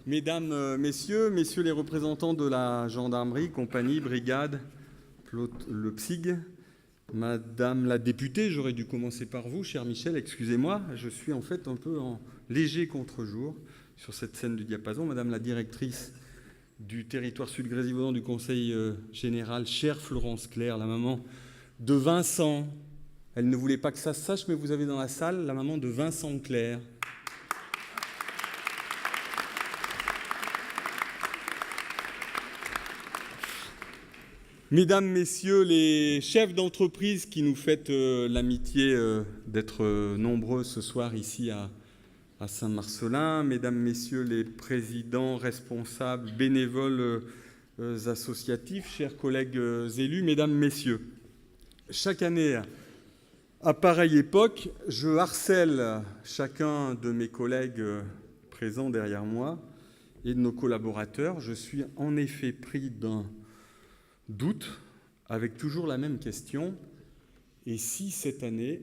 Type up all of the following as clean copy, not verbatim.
Mesdames, messieurs les représentants de la gendarmerie, compagnie, brigade, le PSIG, Madame la députée, j'aurais dû commencer par vous, cher Michel, excusez-moi, je suis en fait un peu en léger contre-jour sur cette scène du diapason. Madame la directrice du territoire sud-grésivaudan du Conseil général, chère Florence Claire, la maman de Vincent. Elle ne voulait pas que ça se sache, mais vous avez dans la salle la maman de Vincent Claire. Mesdames, Messieurs les chefs d'entreprise qui nous faites l'amitié d'être nombreux ce soir ici à Saint-Marcellin, Mesdames, Messieurs les présidents, responsables, bénévoles associatifs, chers collègues élus, Mesdames, Messieurs, chaque année, à pareille époque, je harcèle chacun de mes collègues présents derrière moi et de nos collaborateurs. Je suis en effet pris d'un doute, avec toujours la même question. Et si cette année,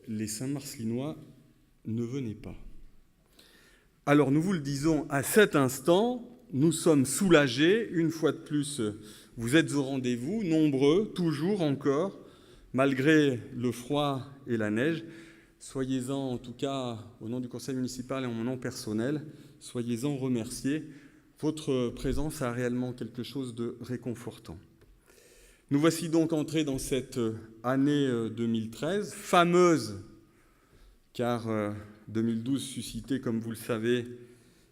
les Saint-Marcelinois ne venaient pas? Alors nous vous le disons à cet instant, nous sommes soulagés. Une fois de plus, vous êtes au rendez-vous, nombreux, toujours encore, malgré le froid et la neige. Soyez-en, en tout cas, au nom du conseil municipal et en mon nom personnel, soyez-en remerciés. Votre présence a réellement quelque chose de réconfortant. Nous voici donc entrés dans cette année 2013, fameuse, car 2012 suscitait, comme vous le savez,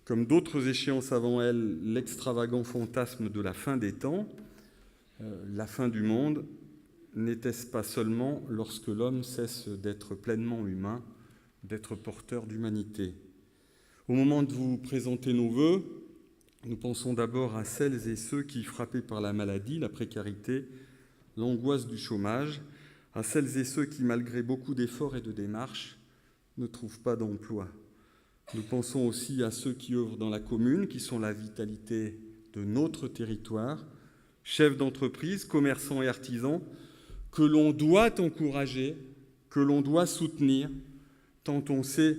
comme d'autres échéances avant elle, l'extravagant fantasme de la fin des temps. La fin du monde, n'était-ce pas seulement lorsque l'homme cesse d'être pleinement humain, d'être porteur d'humanité? Au moment de vous présenter nos vœux, nous pensons d'abord à celles et ceux qui, frappés par la maladie, la précarité, l'angoisse du chômage, à celles et ceux qui, malgré beaucoup d'efforts et de démarches, ne trouvent pas d'emploi. Nous pensons aussi à ceux qui œuvrent dans la commune, qui sont la vitalité de notre territoire, chefs d'entreprise, commerçants et artisans, que l'on doit encourager, que l'on doit soutenir, tant on sait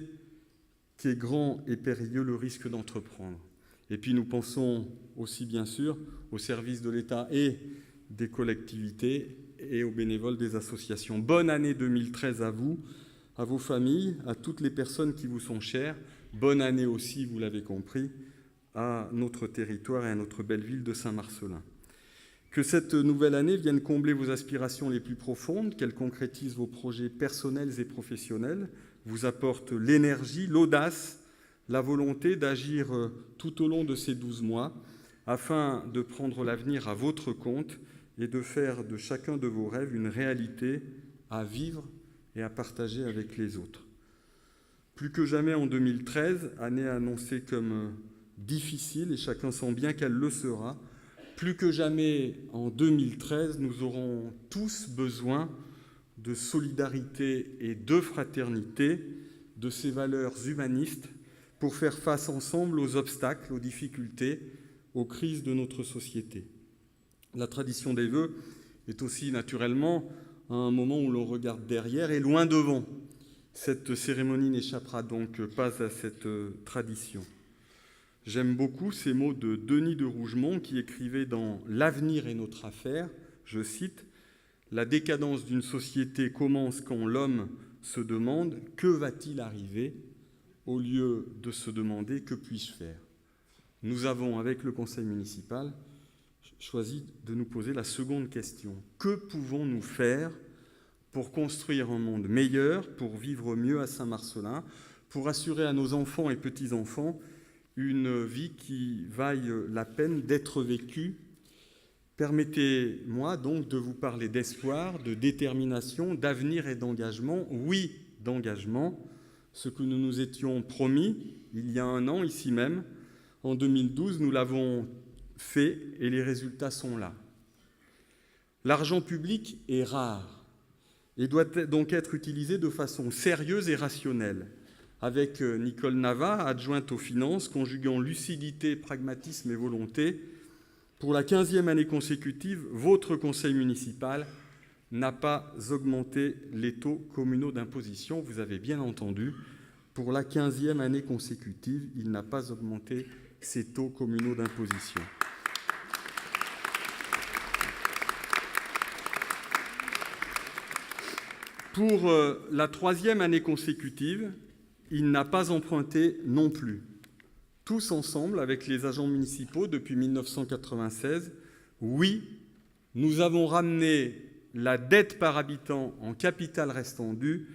qu'est grand et périlleux le risque d'entreprendre. Et puis nous pensons aussi, bien sûr, aux services de l'État et des collectivités et aux bénévoles des associations. Bonne année 2013 à vous, à vos familles, à toutes les personnes qui vous sont chères. Bonne année aussi, vous l'avez compris, à notre territoire et à notre belle ville de Saint-Marcellin. Que cette nouvelle année vienne combler vos aspirations les plus profondes, qu'elle concrétise vos projets personnels et professionnels, vous apporte l'énergie, l'audace, la volonté d'agir tout au long de ces 12 mois afin de prendre l'avenir à votre compte et de faire de chacun de vos rêves une réalité à vivre et à partager avec les autres. Plus que jamais en 2013, année annoncée comme difficile, et chacun sent bien qu'elle le sera, plus que jamais en 2013, nous aurons tous besoin de solidarité et de fraternité, de ces valeurs humanistes, pour faire face ensemble aux obstacles, aux difficultés, aux crises de notre société. La tradition des vœux est aussi naturellement un moment où l'on regarde derrière et loin devant. Cette cérémonie n'échappera donc pas à cette tradition. J'aime beaucoup ces mots de Denis de Rougemont qui écrivait dans « L'avenir est notre affaire », je cite, « La décadence d'une société commence quand l'homme se demande « Que va-t-il arriver ?» au lieu de se demander « Que puis-je faire ?» Nous avons, avec le conseil municipal, choisi de nous poser la seconde question. Que pouvons-nous faire pour construire un monde meilleur, pour vivre mieux à Saint-Marcellin, pour assurer à nos enfants et petits-enfants une vie qui vaille la peine d'être vécue? Permettez-moi donc de vous parler d'espoir, de détermination, d'avenir et d'engagement. Oui, d'engagement, ce que nous nous étions promis il y a un an, ici même. En 2012, nous l'avons fait et les résultats sont là. L'argent public est rare et doit donc être utilisé de façon sérieuse et rationnelle. Avec Nicole Nava, adjointe aux finances, conjuguant lucidité, pragmatisme et volonté, pour la 15e année consécutive, votre conseil municipal n'a pas augmenté les taux communaux d'imposition. Vous avez bien entendu, pour la 15e année consécutive, il n'a pas augmenté ces taux communaux d'imposition. Pour la troisième année consécutive, il n'a pas emprunté non plus. Tous ensemble, avec les agents municipaux depuis 1996, oui, nous avons ramené la dette par habitant en capital restant dû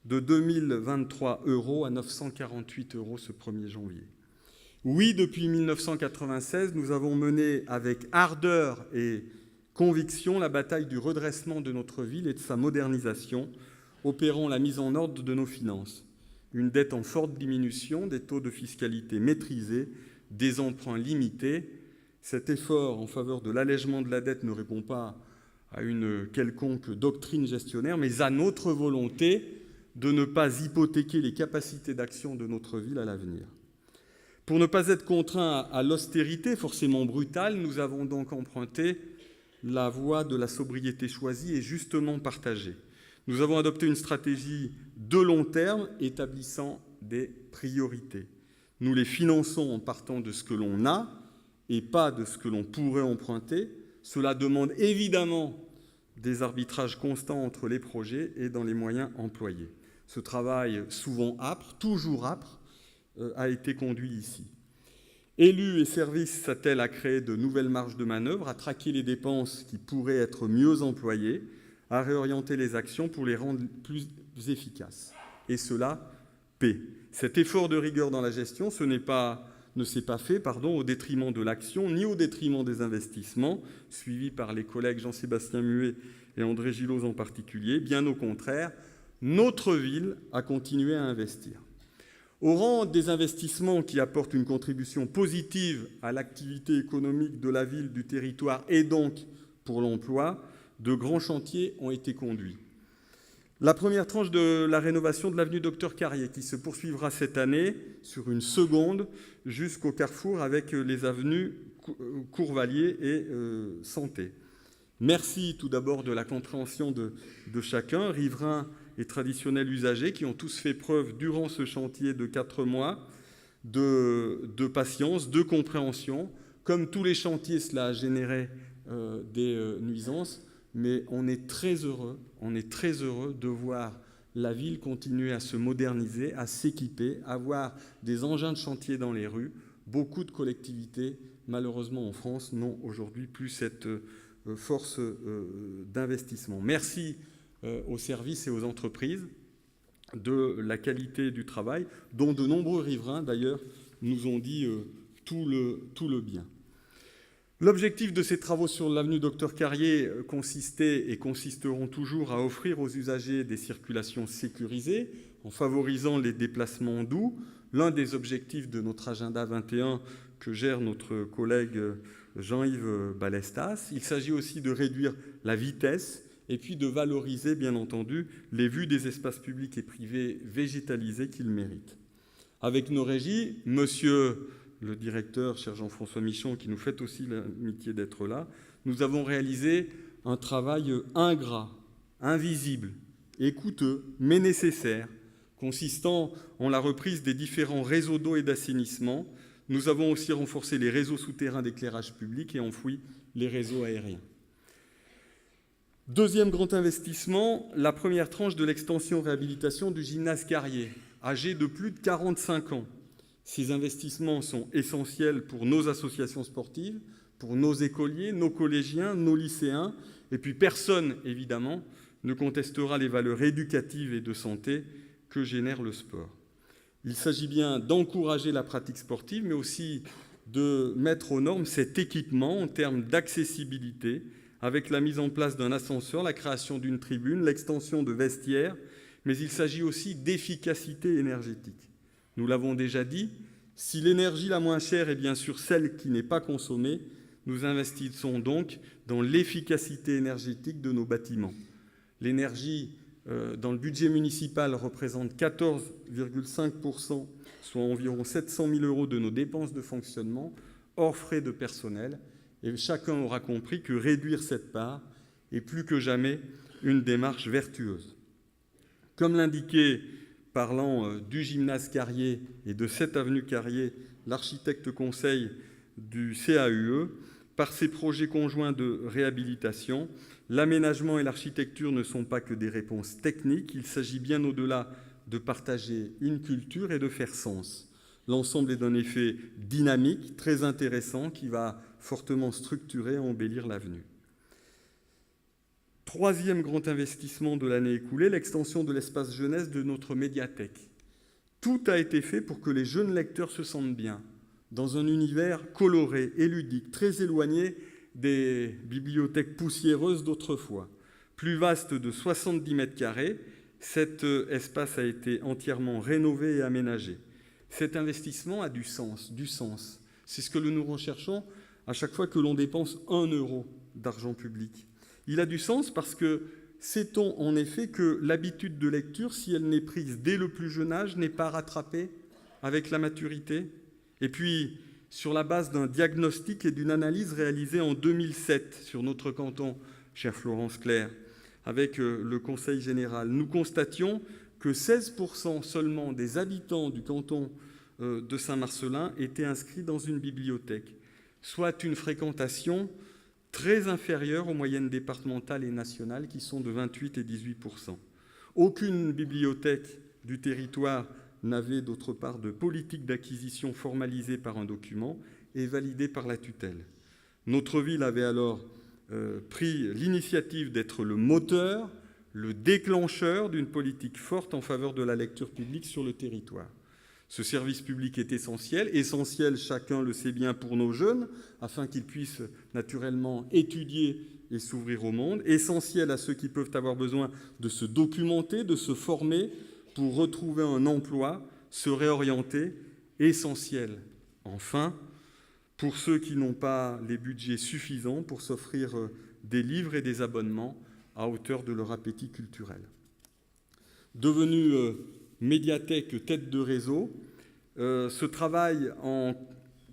de 2023 € à 948 € ce 1er janvier. Oui, depuis 1996, nous avons mené avec ardeur et conviction la bataille du redressement de notre ville et de sa modernisation, opérant la mise en ordre de nos finances. Une dette en forte diminution, des taux de fiscalité maîtrisés, des emprunts limités. Cet effort en faveur de l'allègement de la dette ne répond pas à une quelconque doctrine gestionnaire, mais à notre volonté de ne pas hypothéquer les capacités d'action de notre ville à l'avenir. Pour ne pas être contraints à l'austérité forcément brutale, nous avons donc emprunté la voie de la sobriété choisie et justement partagée. Nous avons adopté une stratégie de long terme établissant des priorités. Nous les finançons en partant de ce que l'on a et pas de ce que l'on pourrait emprunter. Cela demande évidemment des arbitrages constants entre les projets et dans les moyens employés. Ce travail, souvent âpre, toujours âpre, a été conduit ici. Élus et services s'attellent à créer de nouvelles marges de manœuvre, à traquer les dépenses qui pourraient être mieux employées, à réorienter les actions pour les rendre plus efficaces. Et cela paie. Cet effort de rigueur dans la gestion, ne s'est pas fait au détriment de l'action, ni au détriment des investissements, suivis par les collègues Jean-Sébastien Muet et André Gillot en particulier. Bien au contraire, notre ville a continué à investir. Au rang des investissements qui apportent une contribution positive à l'activité économique de la ville, du territoire et donc pour l'emploi, de grands chantiers ont été conduits. La première tranche de la rénovation de l'avenue Docteur-Carrier, qui se poursuivra cette année sur une seconde jusqu'au carrefour avec les avenues Courvalier et Santé. Merci tout d'abord de la compréhension de chacun, riverains et traditionnels usagers, qui ont tous fait preuve durant ce chantier de 4 mois de patience, de compréhension. Comme tous les chantiers, cela a généré des nuisances. Mais on est très heureux de voir la ville continuer à se moderniser, à s'équiper, à avoir des engins de chantier dans les rues. Beaucoup de collectivités, malheureusement en France, n'ont aujourd'hui plus cette force d'investissement. Merci aux services et aux entreprises de la qualité du travail, dont de nombreux riverains, d'ailleurs, nous ont dit tout le bien. L'objectif de ces travaux sur l'avenue Docteur-Carrier consistait et consisteront toujours à offrir aux usagers des circulations sécurisées en favorisant les déplacements doux, l'un des objectifs de notre agenda 21 que gère notre collègue Jean-Yves Balestas. Il s'agit aussi de réduire la vitesse et puis de valoriser, bien entendu, les vues des espaces publics et privés végétalisés qu'ils méritent. Avec nos régies, monsieur le directeur, cher Jean-François Michon, qui nous fait aussi l'amitié d'être là, nous avons réalisé un travail ingrat, invisible et coûteux, mais nécessaire, consistant en la reprise des différents réseaux d'eau et d'assainissement. Nous avons aussi renforcé les réseaux souterrains d'éclairage public et enfoui les réseaux aériens. Deuxième grand investissement, la première tranche de l'extension-réhabilitation du gymnase Carrier, âgé de plus de 45 ans. Ces investissements sont essentiels pour nos associations sportives, pour nos écoliers, nos collégiens, nos lycéens, et puis personne, évidemment, ne contestera les valeurs éducatives et de santé que génère le sport. Il s'agit bien d'encourager la pratique sportive, mais aussi de mettre aux normes cet équipement en termes d'accessibilité, avec la mise en place d'un ascenseur, la création d'une tribune, l'extension de vestiaires, mais il s'agit aussi d'efficacité énergétique. Nous l'avons déjà dit, si l'énergie la moins chère est bien sûr celle qui n'est pas consommée, nous investissons donc dans l'efficacité énergétique de nos bâtiments. L'énergie, dans le budget municipal, représente 14,5%, soit environ 700 000 € de nos dépenses de fonctionnement, hors frais de personnel. Et chacun aura compris que réduire cette part est plus que jamais une démarche vertueuse. Comme l'indiquait, parlant du gymnase Carrier et de cette avenue Carrier, l'architecte conseil du CAUE, par ses projets conjoints de réhabilitation. L'aménagement et l'architecture ne sont pas que des réponses techniques, il s'agit bien au-delà de partager une culture et de faire sens. L'ensemble est d'un effet dynamique, très intéressant, qui va fortement structurer et embellir l'avenue. Troisième grand investissement de l'année écoulée, l'extension de l'espace jeunesse de notre médiathèque. Tout a été fait pour que les jeunes lecteurs se sentent bien, dans un univers coloré et ludique, très éloigné des bibliothèques poussiéreuses d'autrefois. Plus vaste de 70 mètres carrés, cet espace a été entièrement rénové et aménagé. Cet investissement a du sens. C'est ce que nous recherchons à chaque fois que l'on dépense 1 euro d'argent public. Il a du sens parce que sait-on en effet que l'habitude de lecture, si elle n'est prise dès le plus jeune âge, n'est pas rattrapée avec la maturité? Et puis, sur la base d'un diagnostic et d'une analyse réalisée en 2007 sur notre canton, chère Florence Clerc, avec le Conseil général, nous constations que 16% seulement des habitants du canton de Saint-Marcellin étaient inscrits dans une bibliothèque, soit une fréquentation très inférieure aux moyennes départementales et nationales qui sont de 28 et 18%. Aucune bibliothèque du territoire n'avait d'autre part de politique d'acquisition formalisée par un document et validée par la tutelle. Notre ville avait alors pris l'initiative d'être le moteur, le déclencheur d'une politique forte en faveur de la lecture publique sur le territoire. Ce service public est essentiel, chacun le sait bien, pour nos jeunes, afin qu'ils puissent naturellement étudier et s'ouvrir au monde, essentiel à ceux qui peuvent avoir besoin de se documenter, de se former pour retrouver un emploi, se réorienter, essentiel, enfin, pour ceux qui n'ont pas les budgets suffisants pour s'offrir des livres et des abonnements à hauteur de leur appétit culturel. Devenue médiathèque tête de réseau, ce travail en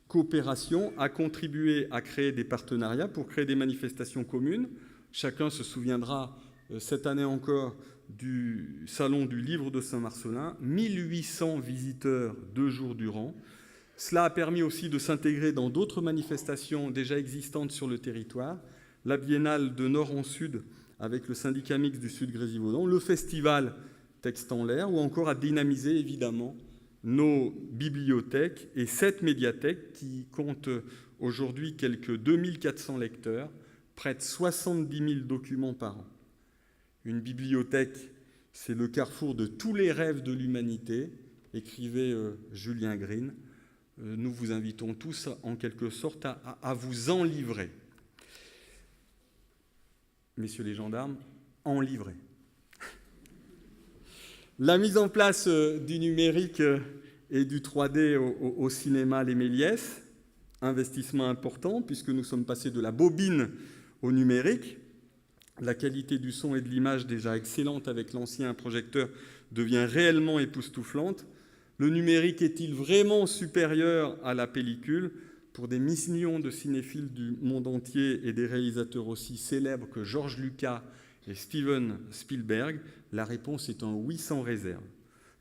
coopération a contribué à créer des partenariats pour créer des manifestations communes. Chacun se souviendra cette année encore du Salon du Livre de Saint-Marcellin, 1800 visiteurs 2 jours durant. Cela a permis aussi de s'intégrer dans d'autres manifestations déjà existantes sur le territoire, la Biennale de Nord en Sud avec le syndicat mixte du Sud Grésivaudan, le festival Texte en l'air, ou encore à dynamiser évidemment nos bibliothèques et cette médiathèque qui compte aujourd'hui quelques 2400 lecteurs, près de 70 000 documents par an. Une bibliothèque, c'est le carrefour de tous les rêves de l'humanité, écrivait Julien Green. Nous vous invitons tous en quelque sorte à vous en livrer. Messieurs les gendarmes, en livrer. La mise en place du numérique et du 3D au cinéma Les Méliès, investissement important puisque nous sommes passés de la bobine au numérique. La qualité du son et de l'image, déjà excellente avec l'ancien projecteur, devient réellement époustouflante. Le numérique est-il vraiment supérieur à la pellicule? Pour des millions de cinéphiles du monde entier et des réalisateurs aussi célèbres que George Lucas et Steven Spielberg, la réponse est un oui sans réserve.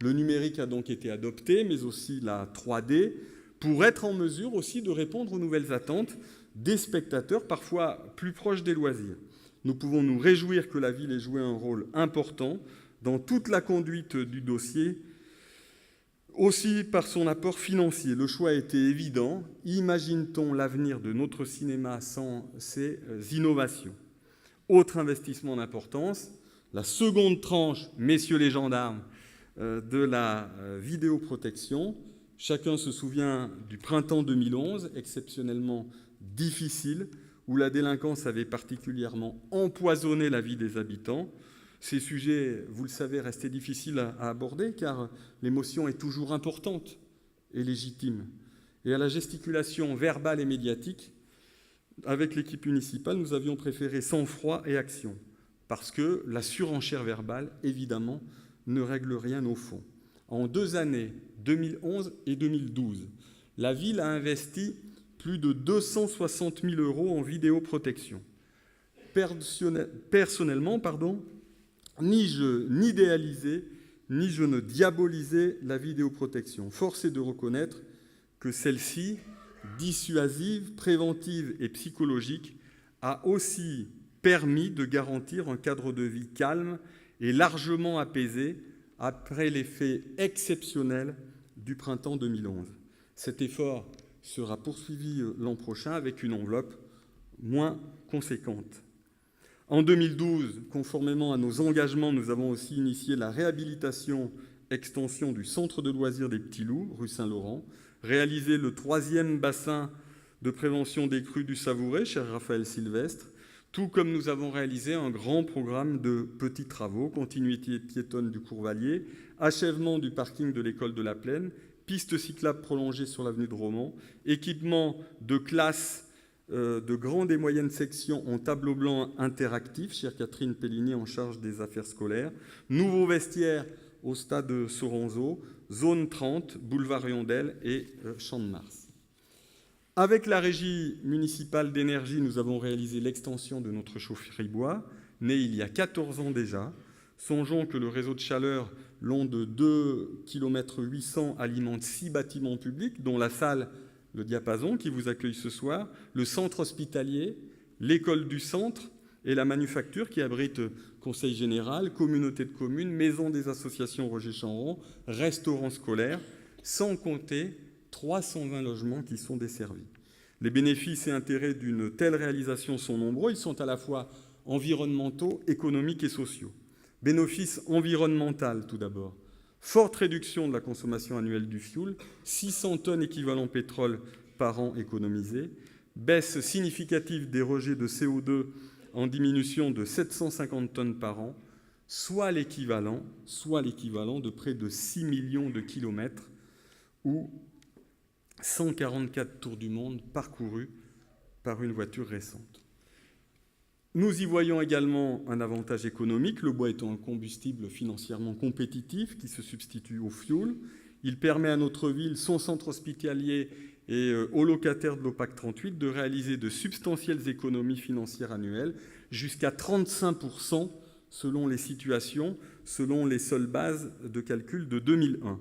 Le numérique a donc été adopté, mais aussi la 3D, pour être en mesure aussi de répondre aux nouvelles attentes des spectateurs, parfois plus proches des loisirs. Nous pouvons nous réjouir que la ville ait joué un rôle important dans toute la conduite du dossier, aussi par son apport financier. Le choix a été évident. Imagine-t-on l'avenir de notre cinéma sans ces innovations? Autre investissement d'importance, la seconde tranche, messieurs les gendarmes, de la vidéoprotection. Chacun se souvient du printemps 2011, exceptionnellement difficile, où la délinquance avait particulièrement empoisonné la vie des habitants. Ces sujets, vous le savez, restaient difficiles à aborder car l'émotion est toujours importante et légitime. Et à la gesticulation verbale et médiatique, avec l'équipe municipale, nous avions préféré sang-froid et action, parce que la surenchère verbale, évidemment, ne règle rien au fond. En 2 années, 2011 et 2012, la ville a investi plus de 260 000 € en vidéoprotection. Personnellement, ni je n'idéalisais, ni je ne diabolisais la vidéoprotection. Force est de reconnaître que celle-ci, dissuasive, préventive et psychologique, a aussi permis de garantir un cadre de vie calme et largement apaisé après l'effet exceptionnel du printemps 2011. Cet effort sera poursuivi l'an prochain avec une enveloppe moins conséquente. En 2012, conformément à nos engagements, nous avons aussi initié la réhabilitation extension du centre de loisirs des Petits Loups, rue Saint-Laurent, réalisé le 3e bassin de prévention des crues du Savouret, cher Raphaël Sylvestre, tout comme nous avons réalisé un grand programme de petits travaux, continuité piétonne du Courvalier, achèvement du parking de l'école de la Plaine, piste cyclable prolongée sur l'avenue de Romans, équipement de classes de grande et moyenne section en tableau blanc interactif, chère Catherine Pellini en charge des affaires scolaires, nouveaux vestiaires au stade Soranzo, zone 30, boulevard Riondel et Champ de Mars. Avec la régie municipale d'énergie, nous avons réalisé l'extension de notre chaufferie bois, née il y a 14 ans déjà. Songeons que le réseau de chaleur long de 2,8 km alimente 6 bâtiments publics, dont la salle Le Diapason, qui vous accueille ce soir, le centre hospitalier, l'école du centre et la manufacture, qui abrite conseil général, communauté de communes, maison des associations Roger Chanron, restaurant scolaire, sans compter 320 logements qui sont desservis. Les bénéfices et intérêts d'une telle réalisation sont nombreux. Ils sont à la fois environnementaux, économiques et sociaux. Bénéfice environnemental, tout d'abord. Forte réduction de la consommation annuelle du fioul, 600 tonnes équivalent pétrole par an économisées. Baisse significative des rejets de CO2 en diminution de 750 tonnes par an, soit l'équivalent de près de 6 millions de kilomètres ou 144 tours du monde parcourus par une voiture récente. Nous y voyons également un avantage économique, le bois étant un combustible financièrement compétitif qui se substitue au fioul. Il permet à notre ville, son centre hospitalier et aux locataires de l'OPAC 38 de réaliser de substantielles économies financières annuelles, jusqu'à 35% selon les situations, selon les seules bases de calcul de 2001.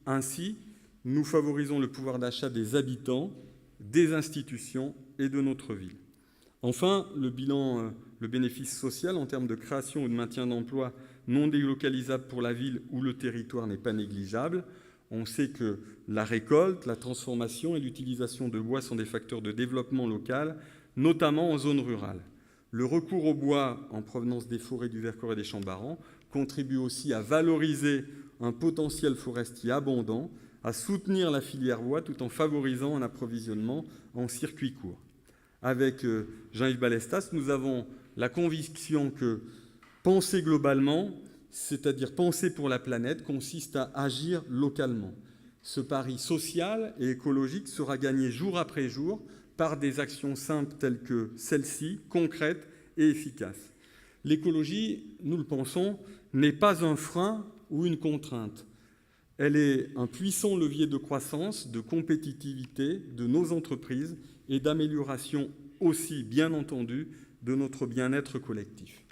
Ainsi, nous favorisons le pouvoir d'achat des habitants, des institutions et de notre ville. Enfin, le bénéfice social en termes de création ou de maintien d'emplois non délocalisables pour la ville ou le territoire n'est pas négligeable. On sait que la récolte, la transformation et l'utilisation de bois sont des facteurs de développement local, notamment en zone rurale. Le recours au bois en provenance des forêts du Vercors et des Champs-Barans contribue aussi à valoriser un potentiel forestier abondant, à soutenir la filière bois tout en favorisant un approvisionnement en circuit court. Avec Jean-Yves Balestas, nous avons la conviction que penser globalement, c'est-à-dire penser pour la planète, consiste à agir localement. Ce pari social et écologique sera gagné jour après jour par des actions simples telles que celle-ci, concrètes et efficaces. L'écologie, nous le pensons, n'est pas un frein ou une contrainte. Elle est un puissant levier de croissance, de compétitivité de nos entreprises et d'amélioration aussi, bien entendu, de notre bien-être collectif.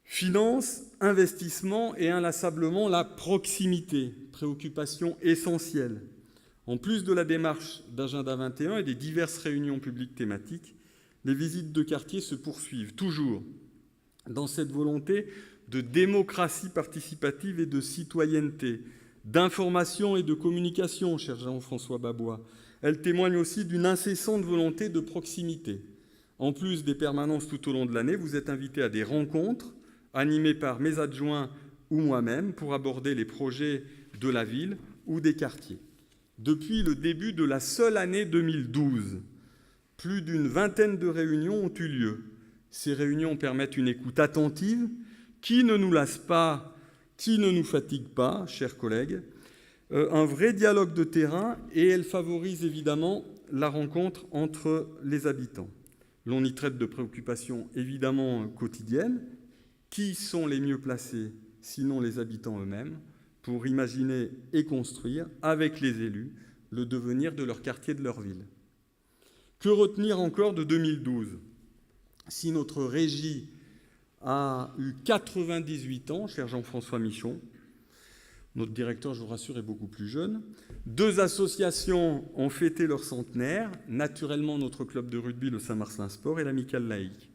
Finance, investissement et inlassablement la proximité, préoccupation essentielle. En plus de la démarche d'Agenda 21 et des diverses réunions publiques thématiques, les visites de quartier se poursuivent toujours dans cette volonté de démocratie participative et de citoyenneté, d'information et de communication, cher Jean-François Babois. Elle témoigne aussi d'une incessante volonté de proximité. En plus des permanences tout au long de l'année, vous êtes invités à des rencontres animées par mes adjoints ou moi-même pour aborder les projets de la ville ou des quartiers. Depuis le début de la seule année 2012, plus d'une vingtaine de réunions ont eu lieu. Ces réunions permettent une écoute attentive qui ne nous lasse pas, qui ne nous fatigue pas, chers collègues, un vrai dialogue de terrain, et elles favorisent évidemment la rencontre entre les habitants. L'on y traite de préoccupations évidemment quotidiennes. Qui sont les mieux placés, sinon les habitants eux-mêmes, pour imaginer et construire, avec les élus, le devenir de leur quartier, de leur ville? Que retenir encore de 2012 ? Si notre régie a eu 98 ans, cher Jean-François Michon, Notre directeur, je vous rassure, est beaucoup plus jeune. 2 associations ont fêté leur centenaire, naturellement notre club de rugby, le Saint-Marcelin Sport, et l'Amicale laïque.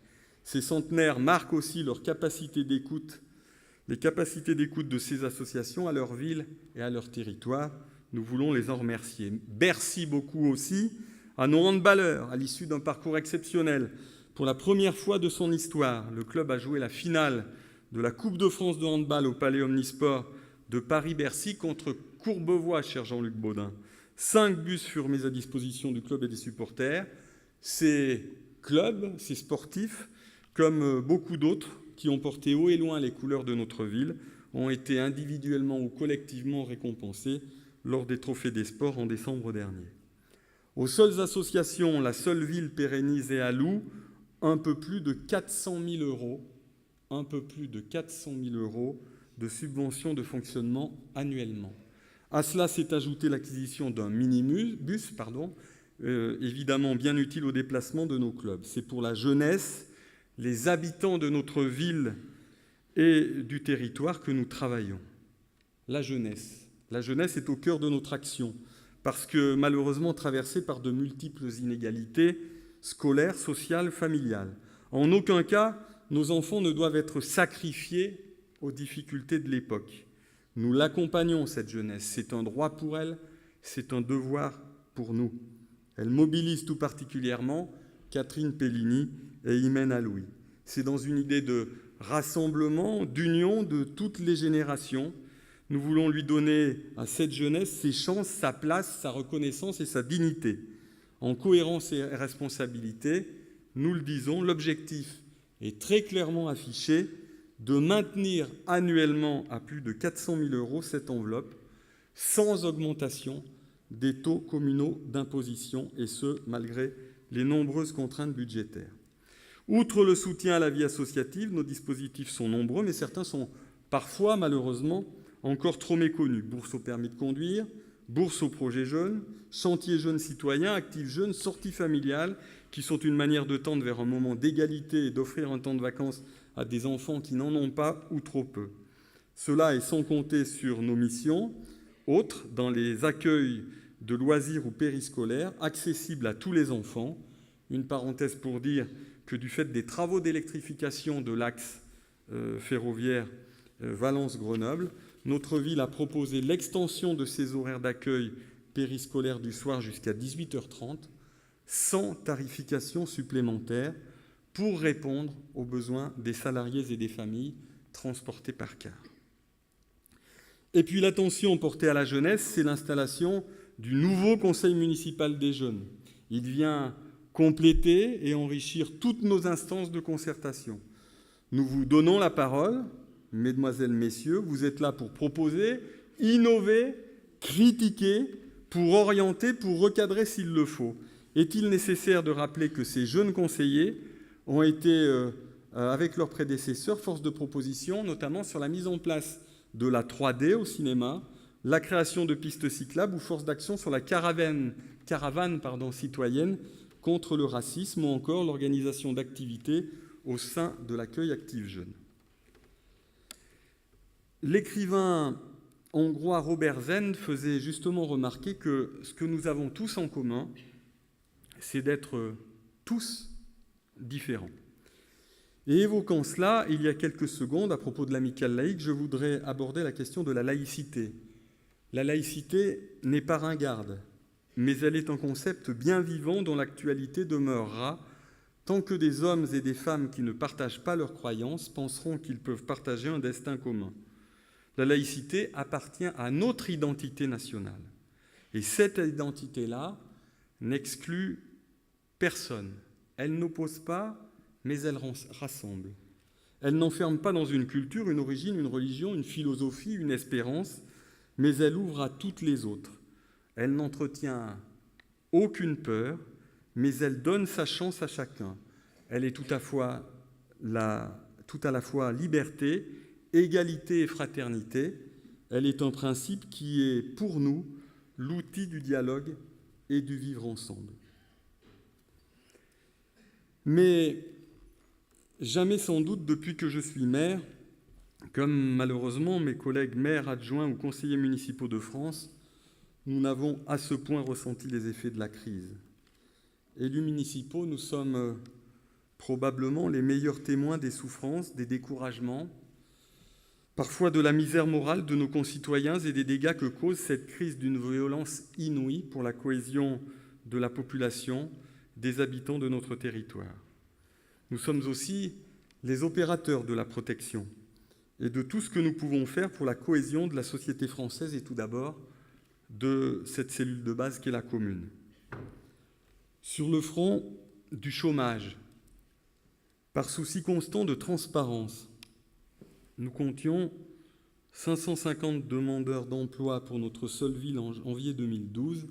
Ces centenaires marquent aussi leur capacité d'écoute, les capacités d'écoute de ces associations à leur ville et à leur territoire. Nous voulons les en remercier. Merci beaucoup aussi à nos handballeurs. À l'issue d'un parcours exceptionnel, pour la première fois de son histoire, le club a joué la finale de la Coupe de France de handball au Palais Omnisport de Paris-Bercy contre Courbevoie, cher Jean-Luc Baudin. 5 bus furent mis à disposition du club et des supporters. Ces clubs, ces sportifs, comme beaucoup d'autres qui ont porté haut et loin les couleurs de notre ville, ont été individuellement ou collectivement récompensés lors des Trophées des sports en décembre dernier. Aux seules associations, la seule ville pérennise et alloue un peu plus de 400 000 euros de subventions de fonctionnement annuellement. À cela s'est ajoutée l'acquisition d'un minibus, évidemment bien utile au déplacement de nos clubs. C'est pour la jeunesse, les habitants de notre ville et du territoire que nous travaillons. La jeunesse est au cœur de notre action, parce que malheureusement traversée par de multiples inégalités scolaires, sociales, familiales. En aucun cas, nos enfants ne doivent être sacrifiés aux difficultés de l'époque. Nous l'accompagnons, cette jeunesse. C'est un droit pour elle, c'est un devoir pour nous. Elle mobilise tout particulièrement Catherine Pellini et Imène Louis. C'est dans une idée de rassemblement, d'union de toutes les générations. Nous voulons lui donner à cette jeunesse ses chances, sa place, sa reconnaissance et sa dignité. En cohérence et responsabilité, nous le disons, l'objectif est très clairement affiché de maintenir annuellement à plus de 400 000 euros cette enveloppe, sans augmentation des taux communaux d'imposition, et ce, malgré les nombreuses contraintes budgétaires. Outre le soutien à la vie associative, nos dispositifs sont nombreux, mais certains sont parfois, malheureusement, encore trop méconnus. Bourse au permis de conduire, bourse au projet jeune, chantier jeunes citoyens, actifs jeunes, sorties familiales, qui sont une manière de tendre vers un moment d'égalité et d'offrir un temps de vacances à des enfants qui n'en ont pas ou trop peu. Cela est sans compter sur nos missions autres dans les accueils de loisirs ou périscolaires accessibles à tous les enfants. Une parenthèse pour dire que du fait des travaux d'électrification de l'axe ferroviaire Valence-Grenoble, notre ville a proposé l'extension de ses horaires d'accueil périscolaire du soir jusqu'à 18h30, sans tarification supplémentaire, pour répondre aux besoins des salariés et des familles transportés par car. Et puis l'attention portée à la jeunesse, c'est l'installation du nouveau conseil municipal des jeunes. Il vient compléter et enrichir toutes nos instances de concertation. Nous vous donnons la parole, mesdemoiselles, messieurs, vous êtes là pour proposer, innover, critiquer, pour orienter, pour recadrer s'il le faut. Est-il nécessaire de rappeler que ces jeunes conseillers ont été, avec leurs prédécesseurs, force de proposition, notamment sur la mise en place de la 3D au cinéma, la création de pistes cyclables ou force d'action sur la caravane citoyenne contre le racisme, ou encore l'organisation d'activités au sein de l'accueil Active Jeunes. L'écrivain hongrois Robert Zend faisait justement remarquer que ce que nous avons tous en commun, c'est d'être tous différents. Et évoquant cela, il y a quelques secondes, à propos de l'amicale laïque, je voudrais aborder la question de la laïcité. La laïcité n'est pas ringarde, mais elle est un concept bien vivant dont l'actualité demeurera tant que des hommes et des femmes qui ne partagent pas leurs croyances penseront qu'ils peuvent partager un destin commun. La laïcité appartient à notre identité nationale. Et cette identité-là n'exclut personne. Elle n'oppose pas, mais elle rassemble. Elle n'enferme pas dans une culture, une origine, une religion, une philosophie, une espérance, mais elle ouvre à toutes les autres. Elle n'entretient aucune peur, mais elle donne sa chance à chacun. Elle est tout à la fois liberté, égalité et fraternité. Elle est un principe qui est, pour nous, l'outil du dialogue et du vivre ensemble. Mais jamais sans doute depuis que je suis maire, Comme malheureusement mes collègues maires, adjoints ou conseillers municipaux de France, nous n'avons à ce point ressenti les effets de la crise. Élus municipaux, nous sommes probablement les meilleurs témoins des souffrances, des découragements, parfois de la misère morale de nos concitoyens et des dégâts que cause cette crise d'une violence inouïe pour la cohésion de la population, des habitants de notre territoire. Nous sommes aussi les opérateurs de la protection et de tout ce que nous pouvons faire pour la cohésion de la société française et tout d'abord de cette cellule de base qu'est la commune. Sur le front du chômage, par souci constant de transparence, nous comptions 550 demandeurs d'emploi pour notre seule ville en janvier 2012.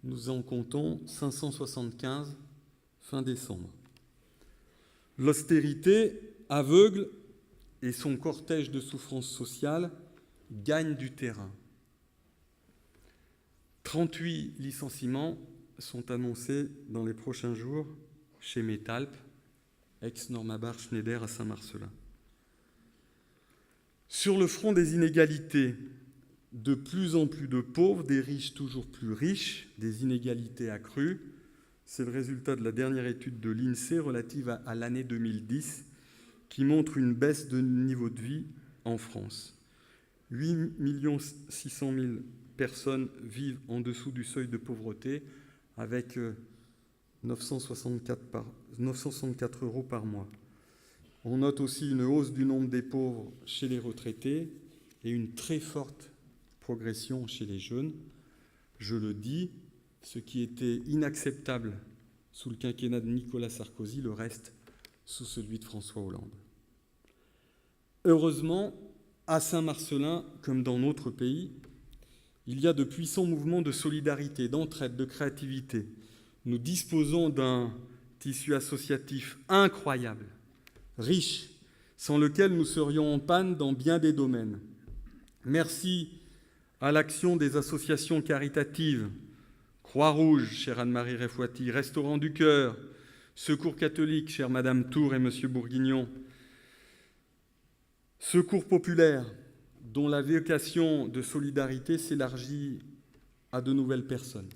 Nous en comptons 575 fin décembre. L'austérité aveugle et son cortège de souffrances sociales gagnent du terrain. 38 licenciements sont annoncés dans les prochains jours chez Metalp, ex-Norma Schneider à Saint-Marcellin. Sur le front des inégalités, de plus en plus de pauvres, des riches toujours plus riches, des inégalités accrues. C'est le résultat de la dernière étude de l'INSEE relative à l'année 2010 qui montre une baisse de niveau de vie en France. 8 600 000 personnes vivent en dessous du seuil de pauvreté avec 964 € par mois. On note aussi une hausse du nombre des pauvres chez les retraités et une très forte progression chez les jeunes. Je le dis, ce qui était inacceptable sous le quinquennat de Nicolas Sarkozy, le reste sous celui de François Hollande. Heureusement, à Saint-Marcellin, comme dans notre pays, il y a de puissants mouvements de solidarité, d'entraide, de créativité. Nous disposons d'un tissu associatif incroyable, riche, sans lequel nous serions en panne dans bien des domaines. Merci à l'action des associations caritatives, Croix-Rouge, chère Anne-Marie Refouati, Restaurant du Cœur, Secours catholique, chère Madame Tour et Monsieur Bourguignon, Secours populaire, dont la vocation de solidarité s'élargit à de nouvelles personnes.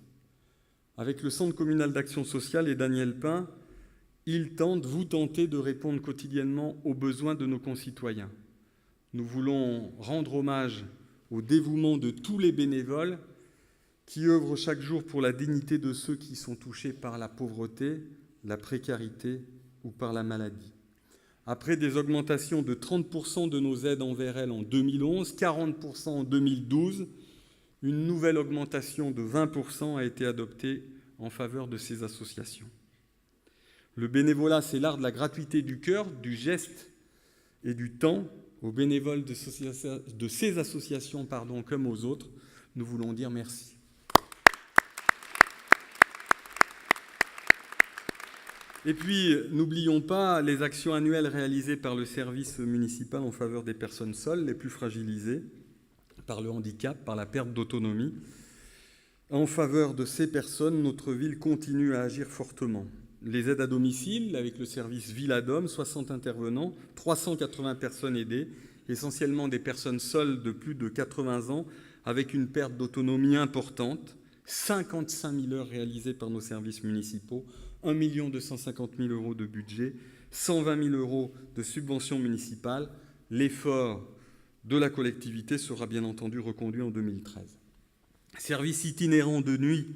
Avec le Centre communal d'action sociale et Daniel Pin, vous tentez de répondre quotidiennement aux besoins de nos concitoyens. Nous voulons rendre hommage au dévouement de tous les bénévoles qui œuvrent chaque jour pour la dignité de ceux qui sont touchés par la pauvreté, la précarité ou par la maladie. Après des augmentations de 30% de nos aides envers elles en 2011, 40% en 2012, une nouvelle augmentation de 20% a été adoptée en faveur de ces associations. Le bénévolat, c'est l'art de la gratuité du cœur, du geste et du temps. Aux bénévoles de ces associations, comme aux autres, nous voulons dire merci. Et puis, n'oublions pas les actions annuelles réalisées par le service municipal en faveur des personnes seules, les plus fragilisées, par le handicap, par la perte d'autonomie. En faveur de ces personnes, notre ville continue à agir fortement. Les aides à domicile, avec le service Villadom, 60 intervenants, 380 personnes aidées, essentiellement des personnes seules de plus de 80 ans, avec une perte d'autonomie importante, 55 000 heures réalisées par nos services municipaux, 1 250 000 € de budget, 120 000 € de subventions municipales. L'effort de la collectivité sera bien entendu reconduit en 2013. Service itinérant de nuit,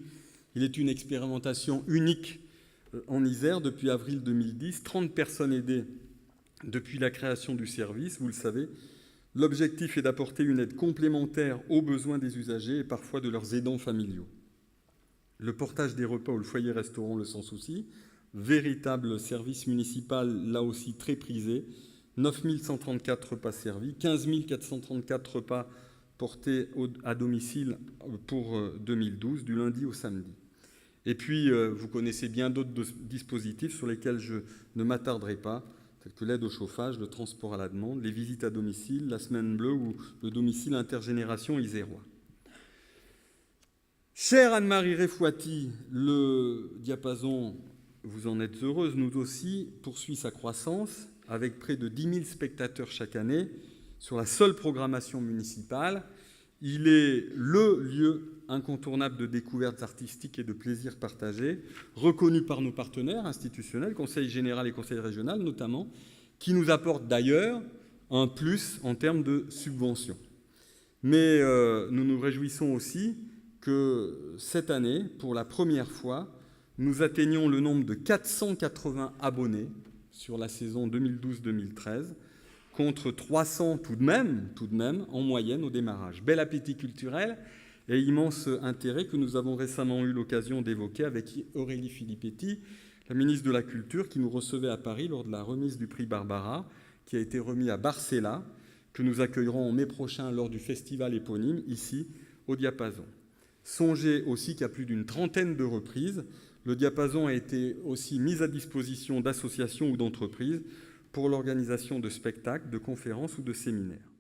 il est une expérimentation unique en Isère depuis avril 2010, 30 personnes aidées depuis la création du service, vous le savez. L'objectif est d'apporter une aide complémentaire aux besoins des usagers et parfois de leurs aidants familiaux. Le portage des repas ou le foyer-restaurant le sans souci, véritable service municipal là aussi très prisé, 9 134 repas servis, 15 434 repas portés à domicile pour 2012, du lundi au samedi. Et puis, vous connaissez bien d'autres dispositifs sur lesquels je ne m'attarderai pas, tels que l'aide au chauffage, le transport à la demande, les visites à domicile, la semaine bleue ou le domicile intergénération isérois. Chère Anne-Marie Refouati, le diapason, vous en êtes heureuse, nous aussi, poursuit sa croissance avec près de 10 000 spectateurs chaque année sur la seule programmation municipale. Il est le lieu incontournable de découvertes artistiques et de plaisirs partagés, reconnu par nos partenaires institutionnels, Conseil général et Conseil régional notamment, qui nous apportent d'ailleurs un plus en termes de subventions. Mais nous nous réjouissons aussi que cette année, pour la première fois, nous atteignions le nombre de 480 abonnés sur la saison 2012-2013, contre 300 tout de même, en moyenne au démarrage. Bel appétit culturel et immense intérêt que nous avons récemment eu l'occasion d'évoquer avec Aurélie Filippetti, la ministre de la Culture, qui nous recevait à Paris lors de la remise du prix Barbara, qui a été remis à Barcella, que nous accueillerons en mai prochain lors du festival éponyme, ici, au Diapason. Songez aussi qu'à plus d'une trentaine de reprises, le Diapason a été aussi mis à disposition d'associations ou d'entreprises pour l'organisation de spectacles, de conférences ou de séminaires.